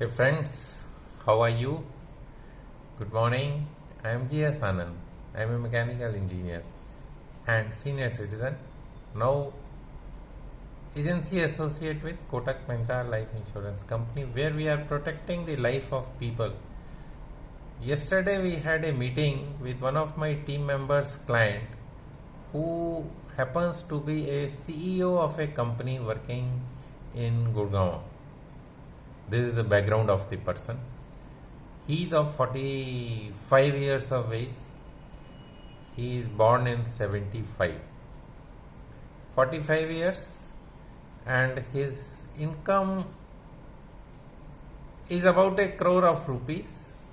Hey friends, how are you? Good morning. I am G.S. Anand. I am a mechanical engineer and senior citizen. Now, agency associate with Kotak Mahindra Life Insurance Company, where we are protecting the life of people. Yesterday, we had a meeting with one of my team members' client, who happens to be a CEO of a company working in Gurgaon. This is the background of the person. He is of 45 years of age. He is born in 75. 45 years, and his income is about 1 crore of rupees.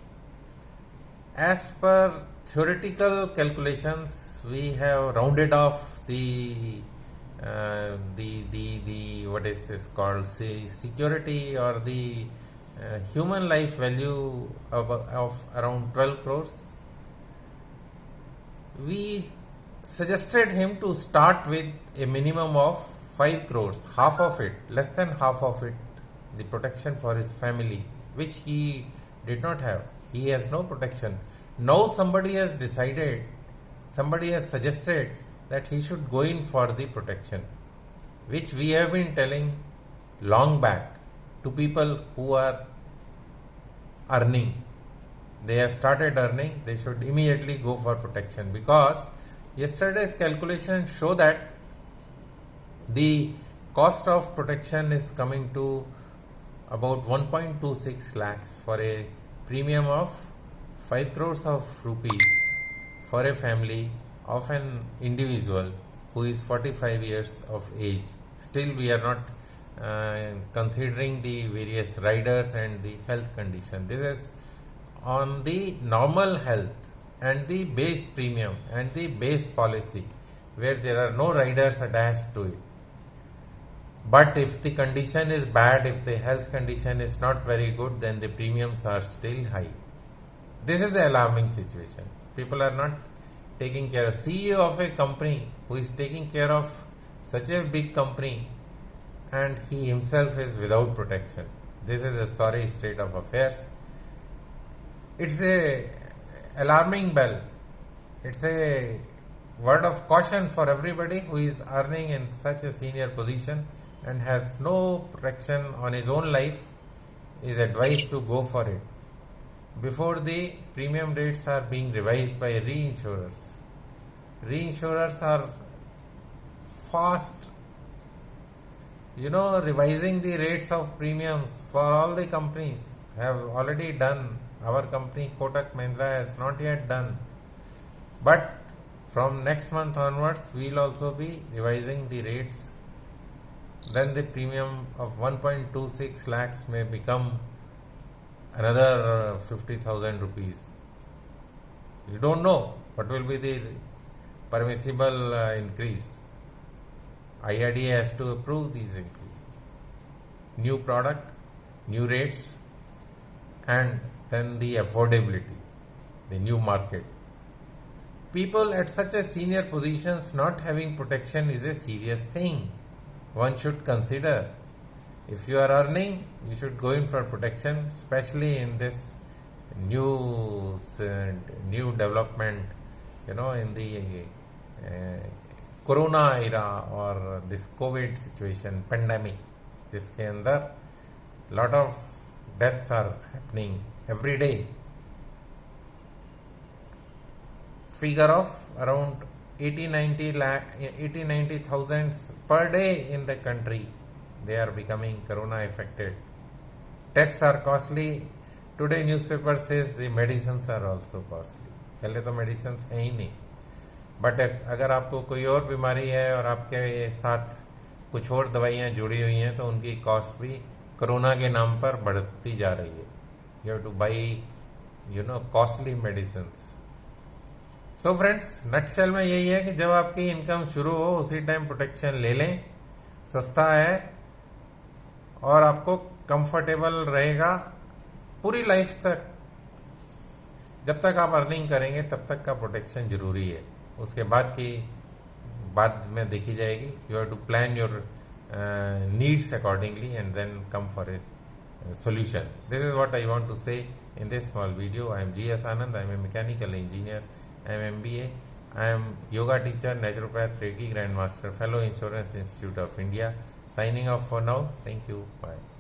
As per theoretical calculations, we have rounded off the what is this called, say, security or the human life value of around 12 crores. We suggested him to start with a minimum of 5 crores, half of it, less than half of it, the protection for his family, which he did not have. He has no protection. Now somebody has suggested that he should go in for the protection, which we have been telling long back to people who are earning. They have started earning, they should immediately go for protection, because yesterday's calculations show that the cost of protection is coming to about 1.26 lakhs for a premium of 5 crores of rupees for a family of an individual who is 45 years of age. Still, we are not considering the various riders and the health condition. This is on the normal health and the base premium and the base policy, where there are no riders attached to it. But if the condition is bad, if the health condition is not very good, then the premiums are still high. This is the alarming situation. People are not taking care of. CEO of a company who is taking care of such a big company, and he himself is without protection. This is a sorry state of affairs. It's a alarming bell. It's a word of caution for everybody who is earning in such a senior position and has no protection on his own life, is advised to go for it before the premium rates are being revised by reinsurers. Reinsurers are fast, revising the rates of premiums for all the companies. Have already done. Our company Kotak Mahindra has not yet done, but from next month onwards we will also be revising the rates. Then the premium of 1.26 lakhs may become another 50,000 rupees. You don't know what will be the permissible increase. IRDA has to approve these increases. New product, new rates, and then the affordability, the new market. People at such a senior positions not having protection is a serious thing. One should consider. If you are earning, you should go in for protection, especially in this new development, in the Corona era or this COVID situation, pandemic, जिसके अंदर lot of deaths are happening every day. Figure of around 80-90,000 per day in the country. They are becoming corona affected. Tests are costly. Today newspaper says the medicines are also costly. पहले तो medicines है ही नहीं. But अगर आपको कोई और बीमारी है और आपके साथ कुछ और दवाइयाँ जुड़ी हुई हैं, तो उनकी कॉस्ट भी कोरोना के नाम पर बढ़ती जा रही है. You have two by costly medicines. So friends, nutshell में यही है कि जब आपकी इनकम शुरू हो उसी टाइम प्रोटेक्शन ले लें. सस्ता है और आपको कंफर्टेबल रहेगा पूरी लाइफ तक. जब तक आप अर्निंग करेंगे तब तक का प्रोटेक्शन जरूरी है. उसके बाद में देखी जाएगी. You have to plan your needs accordingly and then come for a solution. This is what I want to say in this small video. I am G.S. Anand. I am a mechanical engineer. I am MBA. I am yoga teacher, naturopath, Reiki Grandmaster, Fellow Insurance Institute of India. Signing off for now. Thank you. Bye.